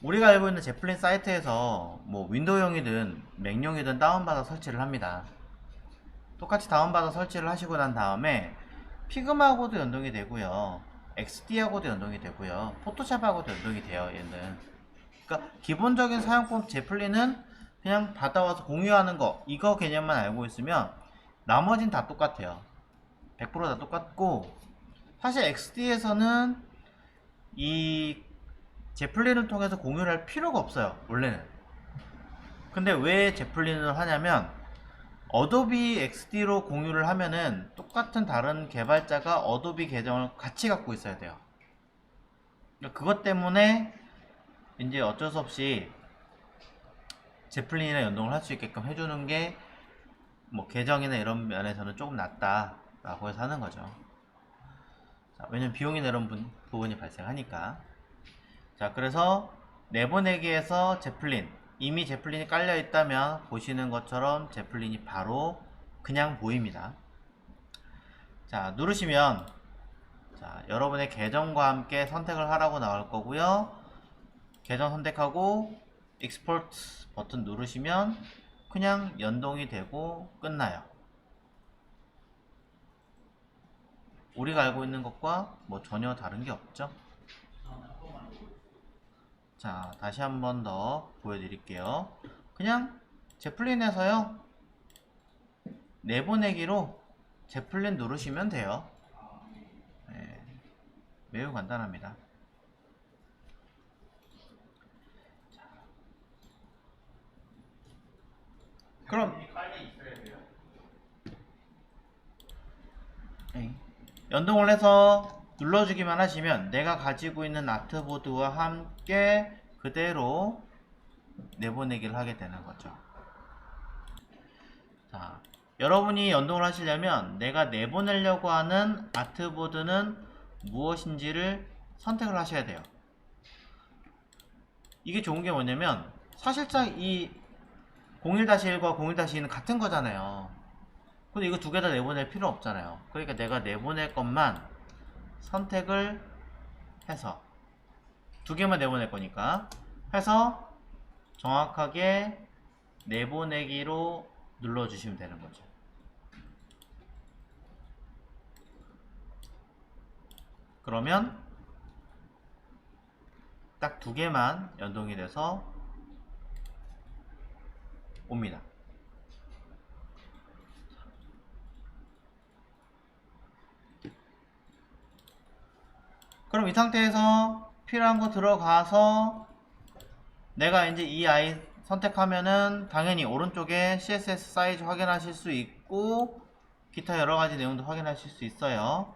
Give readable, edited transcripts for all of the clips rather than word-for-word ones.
우리가 알고 있는 제플린 사이트에서 뭐 윈도우용이든 맥용이든 다운받아 설치를 합니다. 똑같이 다운받아 설치를 하시고 난 다음에 피그마하고도 연동이 되고요, XD하고도 연동이 되고요, 포토샵하고도 연동이 돼요. 얘는 그러니까 기본적인 사용법 제플린은 그냥 받아와서 공유하는 거, 이거 개념만 알고 있으면 나머진 다 똑같아요. 100%다 똑같고, 사실 XD에서는 이 제플린을 통해서 공유를 할 필요가 없어요, 원래는. 근데 왜 제플린을 하냐면, 어도비 XD로 공유를 하면은 똑같은 다른 개발자가 어도비 계정을 같이 갖고 있어야 돼요. 그것 때문에 이제 어쩔 수 없이 제플린이랑 연동을 할 수 있게끔 해주는 게 뭐 계정이나 이런 면에서는 조금 낫다라고 해서 하는 거죠. 자, 왜냐면 비용이나 이런 부분이 발생하니까. 자, 그래서 내보내기에서 제플린, 이미 제플린이 깔려 있다면 보시는 것처럼 제플린이 바로 그냥 보입니다. 자, 누르시면, 자, 여러분의 계정과 함께 선택을 하라고 나올 거고요. 계정 선택하고 익스포트 버튼 누르시면 그냥 연동이 되고 끝나요. 우리가 알고 있는 것과 뭐 전혀 다른 게 없죠. 자, 다시 한 번 더 보여드릴게요. 그냥 제플린에서요, 내보내기로 제플린 누르시면 돼요. 네, 매우 간단합니다. 그럼 연동을 해서 눌러주기만 하시면 내가 가지고 있는 아트보드와 함께 그대로 내보내기를 하게 되는 거죠. 자, 여러분이 연동을 하시려면 내가 내보내려고 하는 아트보드는 무엇인지를 선택을 하셔야 돼요. 이게 좋은 게 뭐냐면 사실상 이 01-1과 01-2는 같은 거잖아요. 근데 이거 두 개 다 내보낼 필요 없잖아요. 그러니까 내가 내보낼 것만 선택을 해서, 두 개만 내보낼 거니까 해서 정확하게 내보내기로 눌러주시면 되는 거죠. 그러면 딱 두 개만 연동이 돼서 옵니다. 그럼 이 상태에서 필요한 거 들어가서 내가 이제 이 아이 선택하면은 당연히 오른쪽에 CSS 사이즈 확인하실 수 있고 기타 여러가지 내용도 확인하실 수 있어요.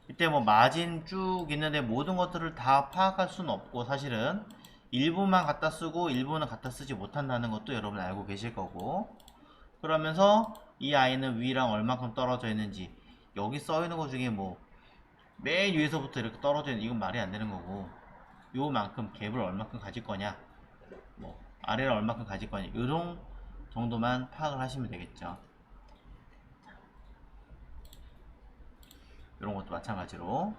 이때 뭐 마진 쭉 있는데 모든 것들을 다 파악할 수는 없고, 사실은 일부만 갖다 쓰고 일부는 갖다 쓰지 못한다는 것도 여러분 알고 계실 거고, 그러면서 이 아이는 위랑 얼만큼 떨어져 있는지, 여기 써 있는 것 중에 뭐 맨 위에서부터 이렇게 떨어져 있는, 이건 말이 안 되는 거고, 요만큼 갭을 얼만큼 가질 거냐, 뭐 아래를 얼만큼 가질 거냐, 요런 정도만 파악을 하시면 되겠죠. 이런 것도 마찬가지로.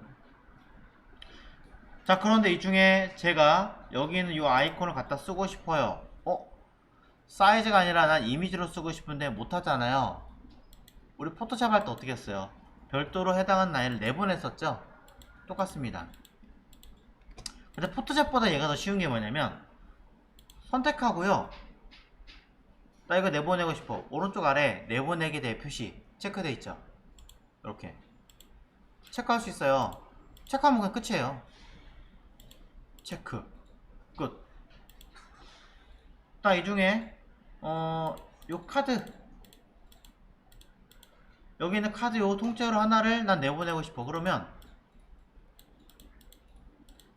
자, 그런데 이 중에 제가 여기 있는 이 아이콘을 갖다 쓰고 싶어요. 사이즈가 아니라 난 이미지로 쓰고 싶은데 못하잖아요. 우리 포토샵 할 때 어떻게 했어요? 별도로 해당하는 라인을 내보냈었죠? 똑같습니다. 근데 포토샵보다 얘가 더 쉬운 게 뭐냐면, 선택하고요, 나 이거 내보내고 싶어. 오른쪽 아래 내보내기 대 표시 체크돼 있죠? 이렇게 체크할 수 있어요. 체크하면 그냥 끝이에요. 체크 끝. 딱 이 중에 요 카드, 여기 있는 카드 요 통째로 하나를 난 내보내고 싶어. 그러면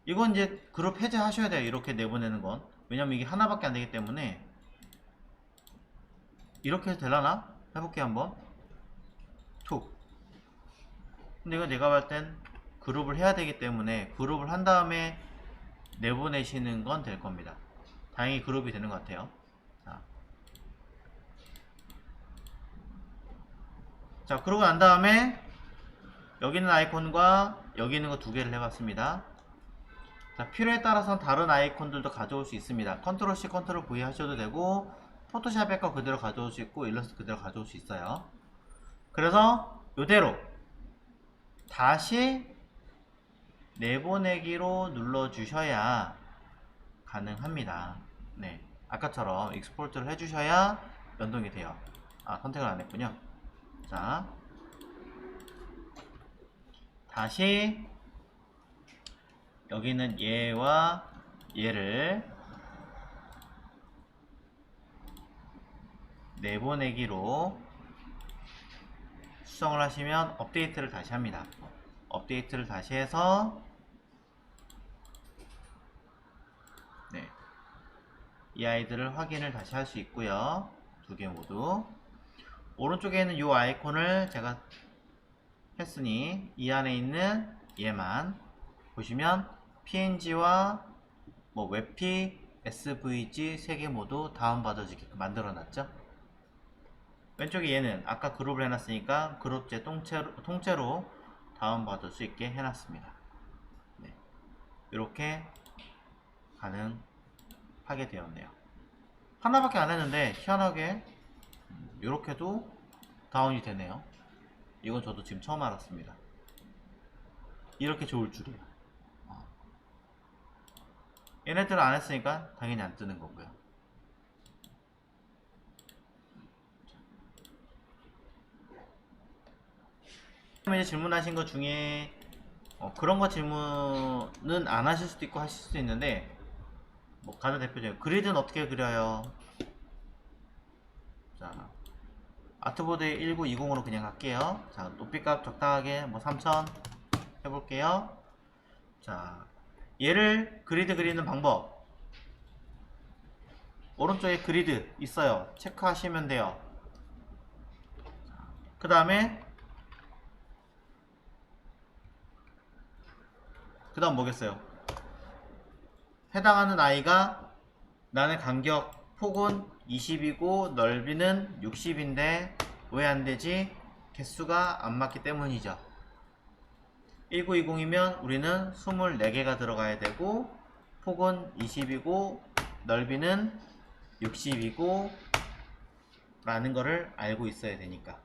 이건 이제 그룹 해제하셔야 돼요. 이렇게 내보내는 건. 왜냐면 이게 하나밖에 안 되기 때문에. 이렇게 해도 되려나? 해볼게요 한번. 툭. 근데 이거 내가 봤을 땐 그룹을 해야 되기 때문에 그룹을 한 다음에 내보내시는 건 될 겁니다. 다행히 그룹이 되는 것 같아요. 자, 그러고 난 다음에 여기 있는 아이콘과 여기 있는 거 두 개를 해봤습니다. 자, 필요에 따라서는 다른 아이콘들도 가져올 수 있습니다. 컨트롤 C, 컨트롤 V 하셔도 되고, 포토샵에 거 그대로 가져올 수 있고, 일러스트 그대로 가져올 수 있어요. 그래서 이대로 다시 내보내기로 눌러주셔야 가능합니다. 네, 아까처럼 익스포트를 해주셔야 연동이 돼요. 아, 선택을 안 했군요. 자, 다시 여기는 얘와 얘를 내보내기로 수정을 하시면 업데이트를 다시 합니다. 업데이트를 다시 해서 네, 이 아이들을 확인을 다시 할 수 있고요. 두 개 모두 오른쪽에 있는 이 아이콘을 제가 했으니 이 안에 있는 얘만 보시면 PNG와 뭐 웹P, SVG 세 개 모두 다운받아지게끔 만들어놨죠. 왼쪽에 얘는 아까 그룹을 해놨으니까 그룹제 통째로 다운받을 수 있게 해놨습니다. 네, 이렇게 가능하게 되었네요. 하나밖에 안 했는데 희한하게 이렇게도 다운이 되네요. 이건 저도 지금 처음 알았습니다. 이렇게 좋을 줄이야. 얘네들은 안 했으니까 당연히 안 뜨는 거고요. 이제 질문하신 것 중에 그런 거 질문은 안 하실 수도 있고 하실 수도 있는데, 뭐 가장 대표적인 그리드는 어떻게 그려요? 자, 아트보드 1920으로 그냥 할게요. 자, 높이값 적당하게 뭐 3000 해볼게요. 자, 얘를 그리드 그리는 방법, 오른쪽에 그리드 있어요. 체크하시면 돼요. 그 다음 뭐겠어요? 해당하는 아이가 나는 간격 폭은 20이고 넓이는 60인데 왜 안되지? 개수가 안 맞기 때문이죠. 1920이면 우리는 24개가 들어가야 되고 폭은 20이고 넓이는 60이고 라는 거를 알고 있어야 되니까,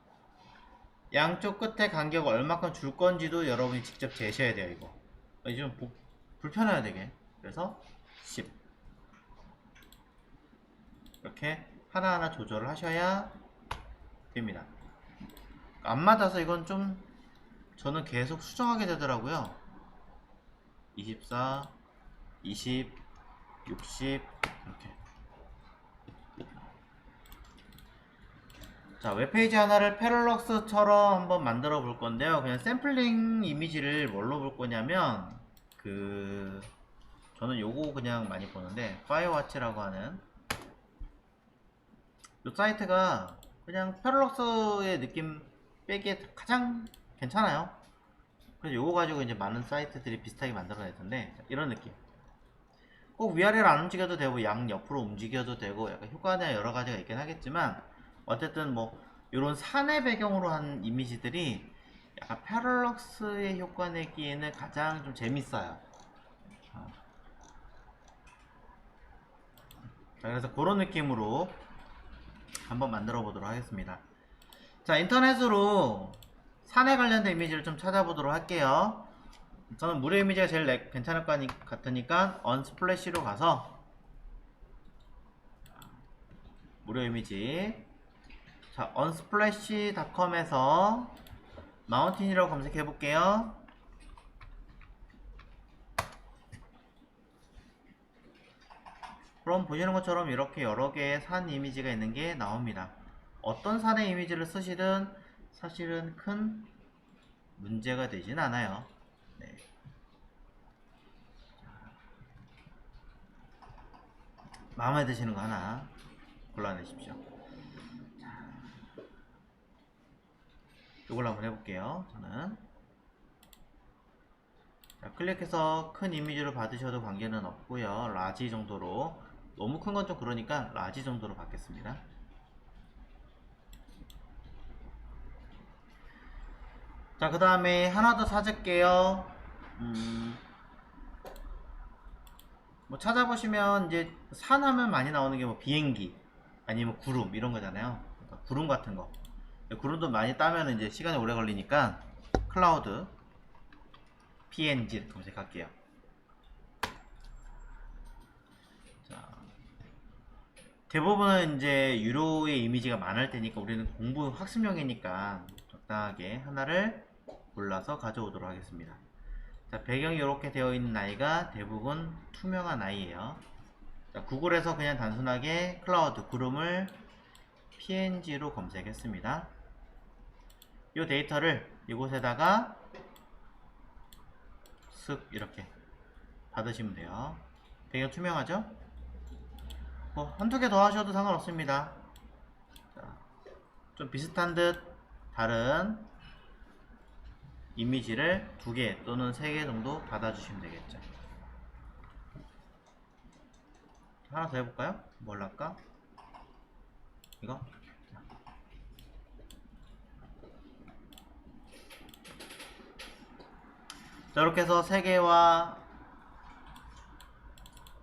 양쪽 끝에 간격을 얼마큼 줄 건지도 여러분이 직접 재셔야 돼요. 이거 좀 불편해야 되게. 그래서 10 이렇게 하나하나 조절을 하셔야 됩니다. 안 맞아서 이건 좀 저는 계속 수정하게 되더라고요. 24, 20, 60 이렇게. 자, 웹페이지 하나를 패럴럭스처럼 한번 만들어 볼 건데요. 그냥 샘플링 이미지를 뭘로 볼 거냐면 저는 요거 그냥 많이 보는데 파이어와치라고 하는 이 사이트가 그냥 패럴럭스의 느낌 빼기에 가장 괜찮아요. 그래서 요거 가지고 이제 많은 사이트들이 비슷하게 만들어냈던데, 이런 느낌. 꼭 위아래로 안 움직여도 되고 양 옆으로 움직여도 되고 약간 효과나 여러 가지가 있긴 하겠지만, 어쨌든 뭐 이런 산의 배경으로 한 이미지들이 약간 패럴럭스의 효과 내기에는 가장 좀 재밌어요. 자, 그래서 그런 느낌으로 한번 만들어 보도록 하겠습니다. 자, 인터넷으로 산에 관련된 이미지를 좀 찾아보도록 할게요. 저는 무료 이미지가 제일 괜찮을 것 같으니까 언스플래시로 가서 무료 이미지, 자, unsplash.com에서 마운틴이라고 검색해 볼게요. 그럼 보시는 것처럼 이렇게 여러 개의 산 이미지가 있는 게 나옵니다. 어떤 산의 이미지를 쓰시든 사실은 큰 문제가 되진 않아요. 네. 마음에 드시는 거 하나 골라내십시오. 이걸로 한번 해볼게요. 저는 자, 클릭해서 큰 이미지로 받으셔도 관계는 없고요. 라지 정도로, 너무 큰 건 좀 그러니까 라지 정도로 받겠습니다. 자, 그 다음에 하나 더 찾을게요. 뭐 찾아보시면 이제 산 하면 많이 나오는 게 뭐 비행기 아니면 구름 이런 거잖아요. 그러니까 구름 같은 거. 구름도 많이 따면 이제 시간이 오래 걸리니까 클라우드 PNG 검색할게요. 자, 대부분은 이제 유로의 이미지가 많을 테니까 우리는 공부 학습용이니까 적당하게 하나를 골라서 가져오도록 하겠습니다. 자, 배경이 이렇게 되어 있는 아이가 대부분 투명한 아이예요. 자, 구글에서 그냥 단순하게 클라우드 구름을 PNG로 검색했습니다. 이 데이터를 이곳에다가 쓱 이렇게 받으시면 돼요. 배경 투명하죠? 뭐 한두 개 더 하셔도 상관없습니다. 자, 좀 비슷한 듯 다른 이미지를 2개 또는 3개 정도 받아주시면 되겠죠. 하나 더 해볼까요? 뭘 할까? 이거? 자, 이렇게 해서 3개와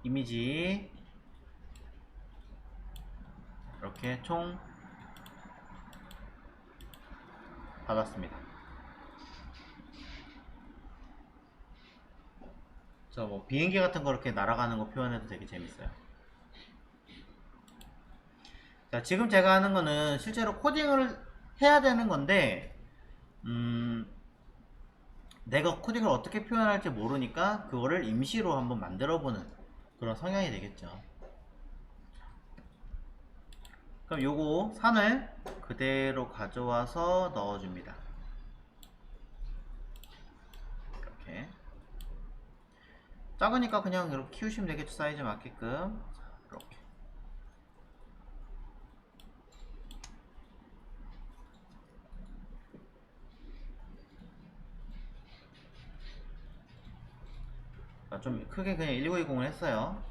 이미지 이렇게 총 받았습니다. 자, 뭐 비행기 같은 거 이렇게 날아가는 거 표현해도 되게 재밌어요. 자, 지금 제가 하는 거는 실제로 코딩을 해야 되는 건데 내가 코딩을 어떻게 표현할지 모르니까 그거를 임시로 한번 만들어 보는 그런 성향이 되겠죠. 그럼 요거 산을 그대로 가져와서 넣어줍니다. 이렇게 작으니까 그냥 이렇게 키우시면 되겠죠. 사이즈 맞게끔. 이렇게 좀 크게 그냥 1920을 했어요.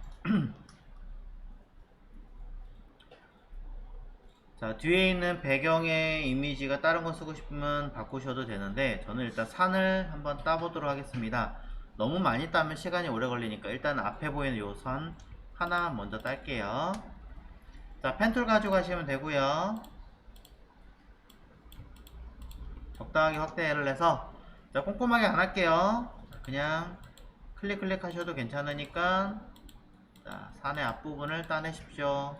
자, 뒤에 있는 배경의 이미지가 다른 거 쓰고 싶으면 바꾸셔도 되는데 저는 일단 산을 한번 따보도록 하겠습니다. 너무 많이 따면 시간이 오래 걸리니까 일단 앞에 보이는 요 선 하나 먼저 딸게요. 자, 펜툴 가지고 가시면 되고요. 적당하게 확대를 해서 자, 꼼꼼하게 안 할게요. 그냥 클릭 하셔도 괜찮으니까 자, 산의 앞부분을 따내십시오.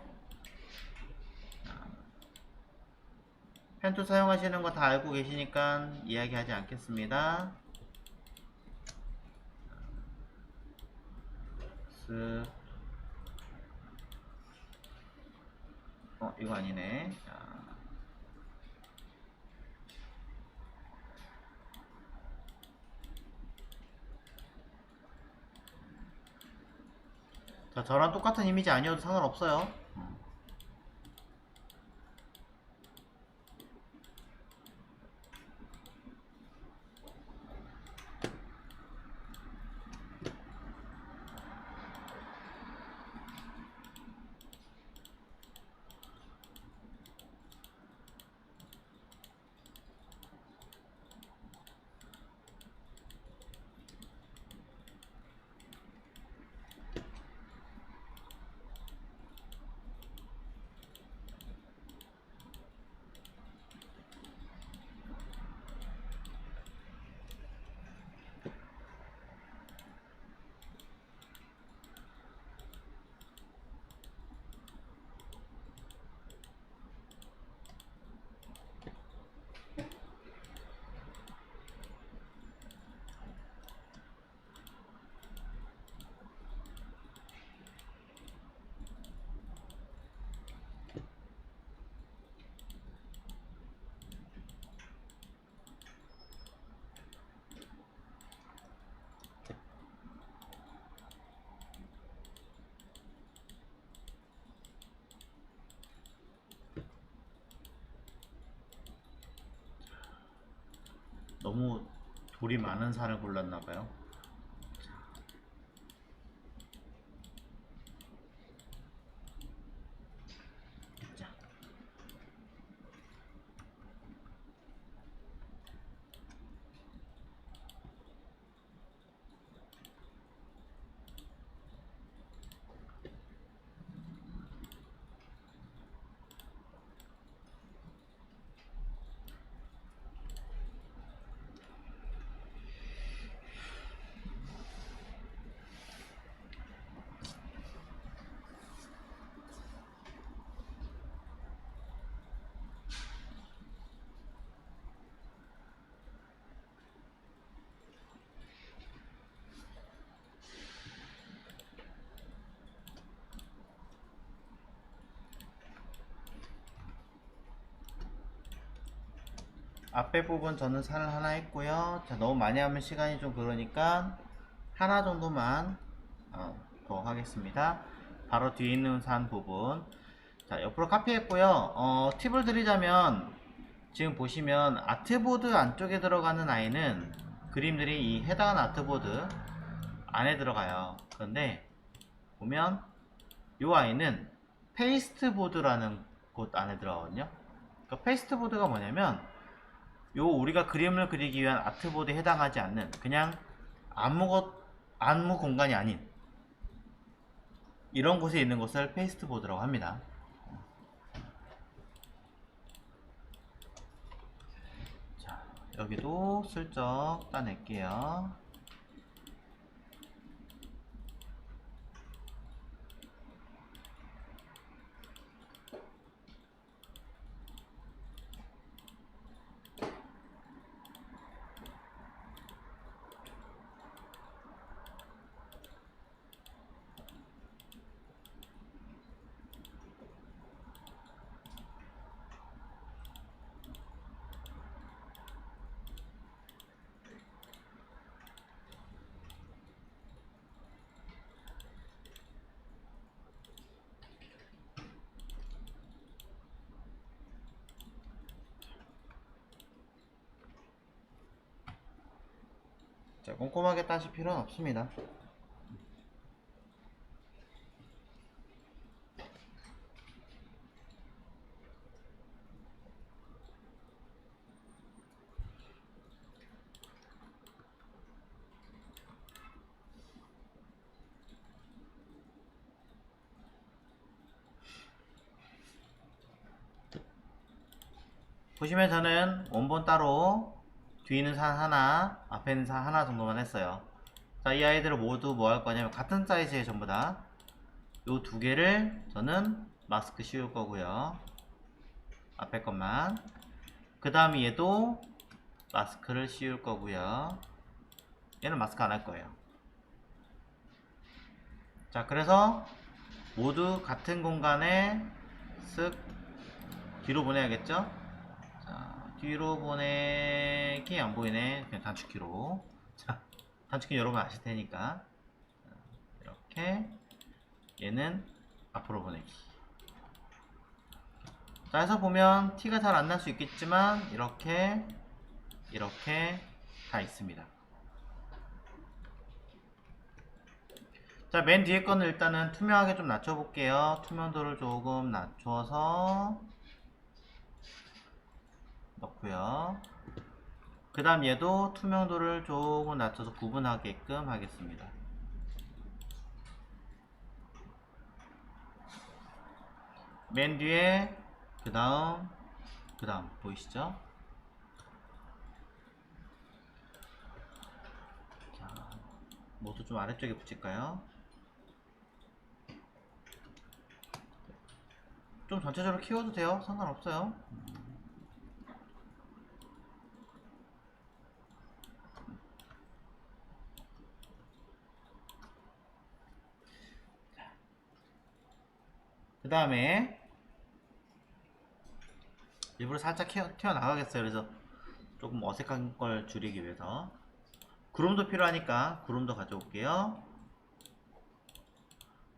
펜툴 사용하시는 거 다 알고 계시니까 이야기하지 않겠습니다. 쓱. 이거 아니네. 자, 저랑 똑같은 이미지 아니어도 상관없어요. 너무 돌이 많은 산을 골랐나봐요. 자, 앞에 부분 저는 산을 하나 했고요. 자, 너무 많이 하면 시간이 좀 그러니까 하나 정도만 더 하겠습니다. 바로 뒤에 있는 산 부분. 자, 옆으로 카피했고요. 팁을 드리자면 지금 보시면 아트보드 안쪽에 들어가는 아이는 그림들이 이 해당하는 아트보드 안에 들어가요. 그런데 보면 이 아이는 페이스트보드라는 곳 안에 들어가거든요. 그러니까 페이스트보드가 뭐냐면 요 우리가 그림을 그리기 위한 아트보드에 해당하지 않는 그냥 아무 공간이 아닌 이런 곳에 있는 것을 페이스트보드라고 합니다. 자, 여기도 슬쩍 따낼게요. 자, 꼼꼼하게 따실 필요는 없습니다. 보시면 저는 원본 따로 뒤에 있는 산 하나, 앞에 있는 산 하나 정도만 했어요. 자, 이 아이들을 모두 뭐 할 거냐면 같은 사이즈에 전부 다 요 두 개를 저는 마스크 씌울 거고요. 앞에 것만. 그 다음 얘도 마스크를 씌울 거고요. 얘는 마스크 안 할 거예요. 자, 그래서 모두 같은 공간에 쓱 뒤로 보내야겠죠? 자, 뒤로 보내기 안 보이네. 그냥 단축키로. 자, 단축키 여러분 아실 테니까. 이렇게. 얘는 앞으로 보내기. 자, 해서 보면 티가 잘 안 날 수 있겠지만, 이렇게 다 있습니다. 자, 맨 뒤에 거는 일단은 투명하게 좀 낮춰볼게요. 투명도를 조금 낮춰서 넣고요. 그 다음 얘도 투명도를 조금 낮춰서 구분하게끔 하겠습니다. 맨 뒤에 그 다음 보이시죠? 자, 모두 좀 아래쪽에 붙일까요? 좀 전체적으로 키워도 돼요. 상관없어요. 그 다음에 일부러 살짝 튀어나가겠어요. 그래서 조금 어색한 걸 줄이기 위해서 구름도 필요하니까 구름도 가져올게요.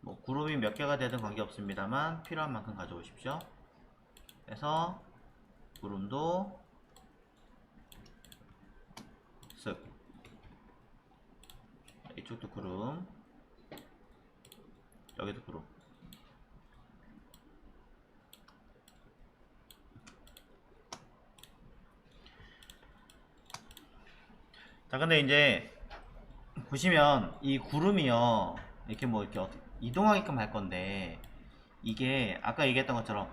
뭐 구름이 몇 개가 되든 관계없습니다만 필요한 만큼 가져오십시오. 그래서 구름도 쓱, 이쪽도 구름, 여기도 구름. 자, 근데 이제 보시면 이 구름이요, 이렇게 뭐 이렇게 이동하게끔 할 건데, 이게 아까 얘기했던 것처럼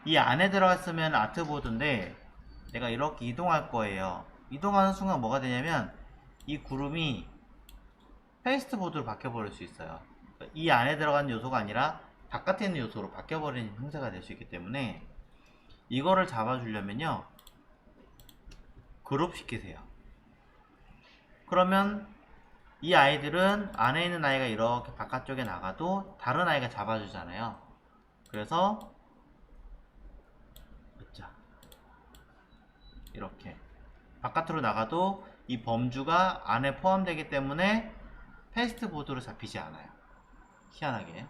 이 안에 들어갔으면 아트보드인데 내가 이렇게 이동할 거예요. 이동하는 순간 뭐가 되냐면 이 구름이 페이스트보드로 바뀌어버릴 수 있어요. 이 안에 들어가는 요소가 아니라 바깥에 있는 요소로 바뀌어버리는 형태가 될 수 있기 때문에 이거를 잡아주려면요, 그룹 시키세요. 그러면 이 아이들은 안에 있는 아이가 이렇게 바깥쪽에 나가도 다른 아이가 잡아주잖아요. 그래서 이렇게 바깥으로 나가도 이 범주가 안에 포함되기 때문에 페이스트보드로 잡히지 않아요. 희한하게.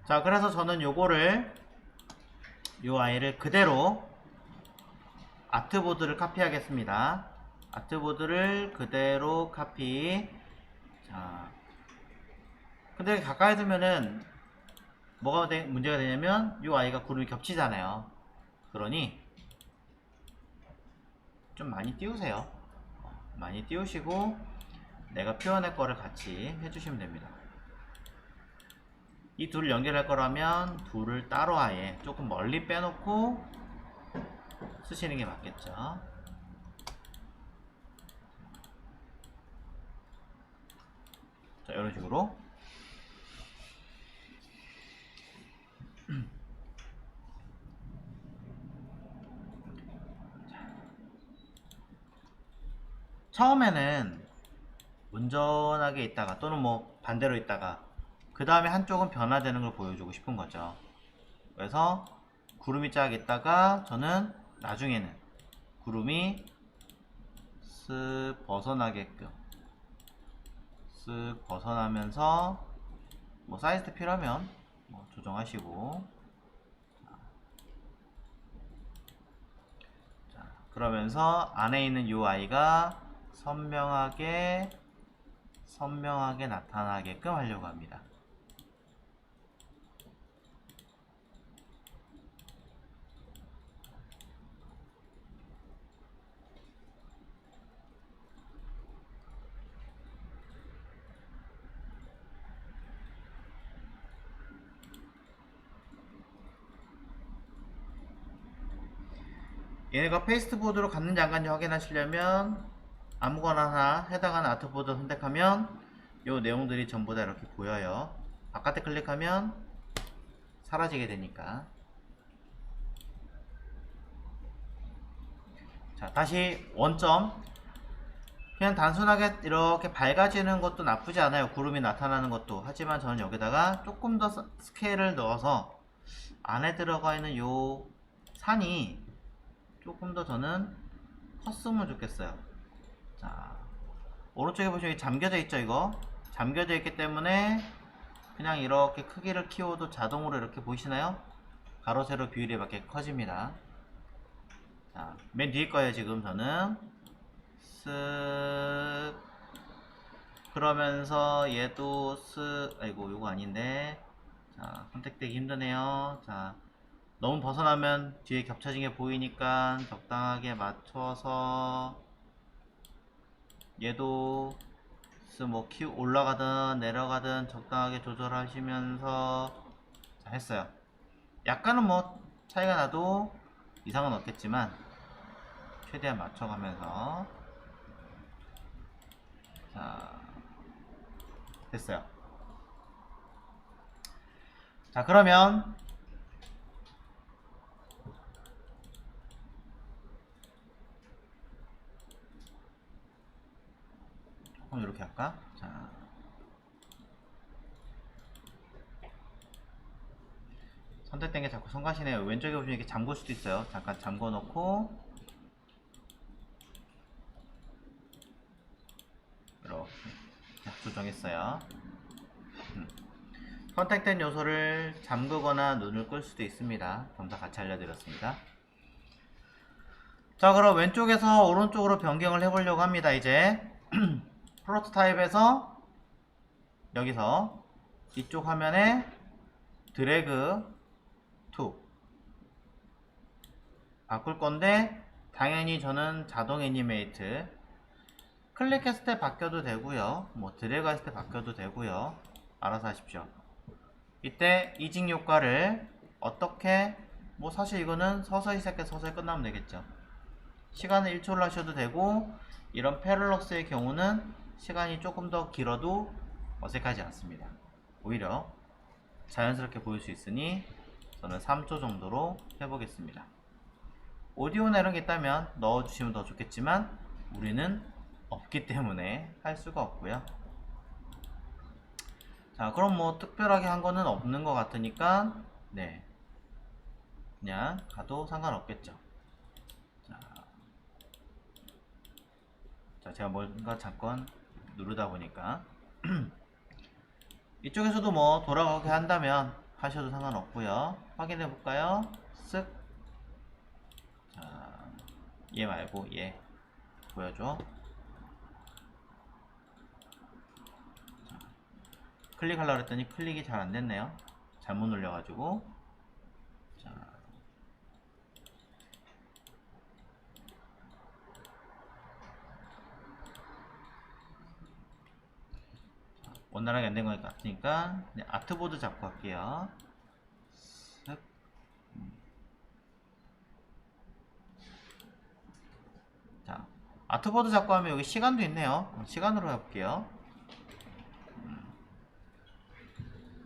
자, 그래서 저는 요거를 요 아이를 그대로 아트보드를 카피하겠습니다. 아트보드를 그대로 카피. 자, 근데 가까이 두면은 뭐가 문제가 되냐면 요 아이가 구름이 겹치잖아요. 그러니 좀 많이 띄우세요. 많이 띄우시고 내가 표현할 거를 같이 해주시면 됩니다. 이 둘을 연결할 거라면 둘을 따로 아예 조금 멀리 빼놓고 쓰시는 게 맞겠죠. 자, 이런 식으로. 처음에는 운전하게 있다가 또는 뭐 반대로 있다가 그 다음에 한쪽은 변화되는 걸 보여주고 싶은 거죠. 그래서 구름이 쫙 있다가 저는 나중에는 구름이 쓱 벗어나게끔 쓱 벗어나면서 뭐 사이즈 필요하면 뭐 조정하시고. 자, 그러면서 안에 있는 이 아이가 선명하게 나타나게끔 하려고 합니다. 얘네가 페이스트보드로 갔는지 안 갔는지 확인하시려면 아무거나 하나 해당하는 아트보드 선택하면 요 내용들이 전부 다 이렇게 보여요. 바깥에 클릭하면 사라지게 되니까. 자, 다시 원점. 그냥 단순하게 이렇게 밝아지는 것도 나쁘지 않아요. 구름이 나타나는 것도. 하지만 저는 여기다가 조금 더 스케일을 넣어서 안에 들어가 있는 요 산이 조금 더 저는 컸으면 좋겠어요. 자, 오른쪽에 보시면 잠겨져 있죠. 이거 잠겨져 있기 때문에 그냥 이렇게 크기를 키워도 자동으로 이렇게 보이시나요? 가로 세로 비율에 맞게 커집니다. 자, 맨 뒤에 거예요. 지금 저는 쓱 그러면서 얘도 쓱, 아이고 요거 아닌데. 자, 선택되기 힘드네요. 자, 너무 벗어나면 뒤에 겹쳐진 게 보이니까 적당하게 맞춰서 얘도 뭐 올라가든 내려가든 적당하게 조절하시면서. 자, 했어요. 약간은 뭐 차이가 나도 이상은 없겠지만 최대한 맞춰가면서. 자, 됐어요. 자, 그러면 조금 이렇게 할까? 자, 선택된 게 자꾸 성가시네요. 왼쪽에 보시면 이렇게 잠글 수도 있어요. 잠깐 잠궈 놓고 이렇게 조정했어요. 선택된 요소를 잠그거나 눈을 끌 수도 있습니다. 검사 같이 알려드렸습니다. 자, 그럼 왼쪽에서 오른쪽으로 변경을 해보려고 합니다. 이제 프로토타입에서 여기서 이쪽 화면에 드래그 투 바꿀 건데, 당연히 저는 자동 애니메이트 클릭했을 때 바뀌어도 되고요, 뭐 드래그 했을 때 바뀌어도 되고요. 알아서 하십시오. 이때 이직 효과를 어떻게, 뭐 사실 이거는 서서히 시작해서 서서히 끝나면 되겠죠. 시간을 1초를 하셔도 되고, 이런 패럴럭스의 경우는 시간이 조금 더 길어도 어색하지 않습니다. 오히려 자연스럽게 보일 수 있으니 저는 3초 정도로 해보겠습니다. 오디오나 이런 게 있다면 넣어주시면 더 좋겠지만 우리는 없기 때문에 할 수가 없고요. 자, 그럼 뭐 특별하게 한 거는 없는 것 같으니까 네, 그냥 가도 상관없겠죠. 자, 제가 뭔가 잠깐 누르다 보니까 이쪽에서도 뭐 돌아가게 한다면 하셔도 상관없고요. 확인해 볼까요? 쓱. 자, 얘 말고 얘 보여줘. 자, 클릭하려고 했더니 클릭이 잘 안됐네요. 잘못 눌려가지고. 자, 원활하게 안 된 것 같으니까 아트보드 잡고 할게요. 쓱. 자, 아트보드 잡고 하면 여기 시간도 있네요. 시간으로 해볼게요.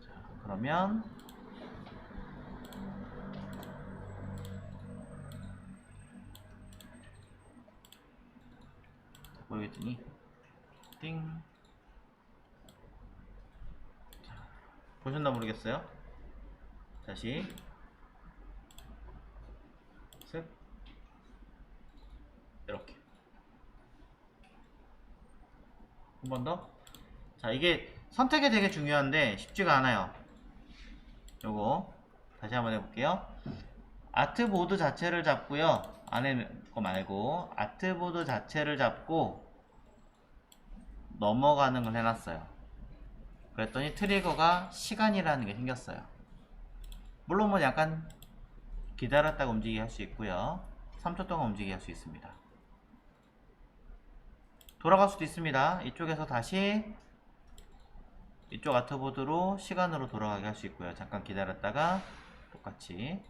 자, 그러면 보여드니 띵. 자, 보셨나 모르겠어요. 다시 쓱. 이렇게 한 번 더. 자, 이게 선택이 되게 중요한데 쉽지가 않아요. 요거 다시 한번 해볼게요. 아트보드 자체를 잡고요. 안에 거 말고 아트보드 자체를 잡고 넘어가는 걸 해놨어요. 그랬더니 트리거가 시간이라는 게 생겼어요. 물론 뭐 약간 기다렸다가 움직이게 할 수 있고요. 3초 동안 움직이게 할 수 있습니다. 돌아갈 수도 있습니다. 이쪽에서 다시 이쪽 아트보드로 시간으로 돌아가게 할 수 있고요. 잠깐 기다렸다가 똑같이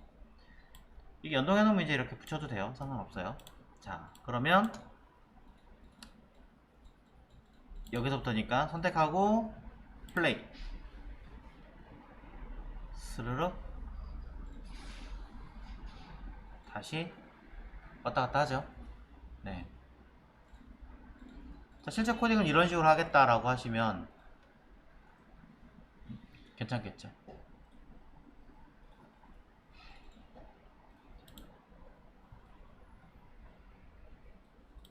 이게 연동해 놓으면 이제 이렇게 붙여도 돼요. 상관없어요. 자, 그러면 여기서부터니까 선택하고 플레이. 스르륵 다시 왔다 갔다 하죠. 네. 자, 실제 코딩을 이런 식으로 하겠다라고 하시면 괜찮겠죠.